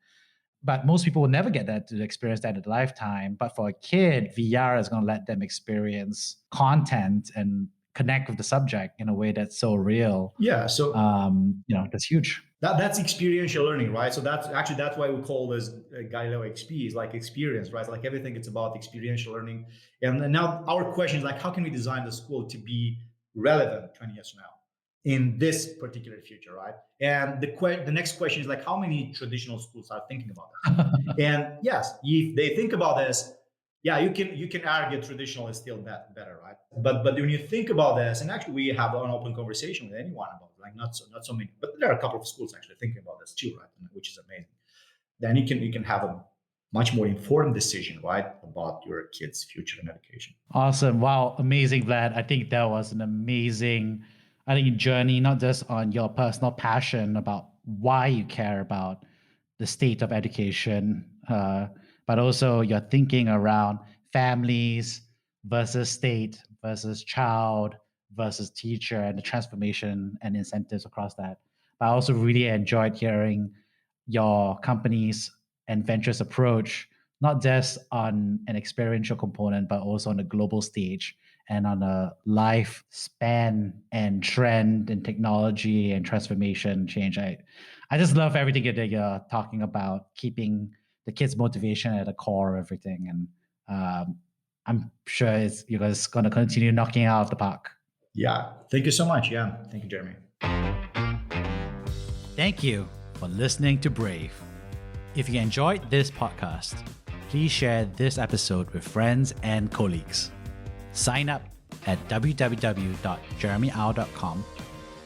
but most people will never get that to experience that in a lifetime. But for a kid, VR is going to let them experience content and connect with the subject in a way that's so real. Yeah. So That's huge. that's experiential learning, right? So that's why we call this Galileo XP, is like experience, right? It's like everything, it's about experiential learning. And now our question is like, how can we design the school to be relevant 20 years from now? in this particular future, right? And the next question is like, how many traditional schools are thinking about this? And yes, if they think about this, yeah, you can argue traditional is still better, right? But when you think about this, and actually we have an open conversation with anyone about it, like not so many, but there are a couple of schools actually thinking about this too, right? Which is amazing. Then you can have a much more informed decision, right, about your kids' future in education. Awesome. Wow. Amazing, Vlad. I think that was an amazing, journey, not just on your personal passion about why you care about the state of education, but also your thinking around families versus state versus child versus teacher and the transformation and incentives across that. But I also really enjoyed hearing your company's and ventures approach, not just on an experiential component, but also on a global stage and on a lifespan and trend and technology and transformation change. I just love everything that you're talking about, keeping the kids' motivation at the core of everything. And I'm sure you guys going to continue knocking it out of the park. Yeah. Thank you so much. Yeah. Thank you, Jeremy. Thank you for listening to Brave. If you enjoyed this podcast, please share this episode with friends and colleagues. Sign up at www.jeremyau.com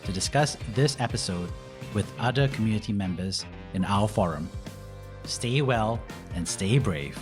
to discuss this episode with other community members in our forum. Stay well and stay brave.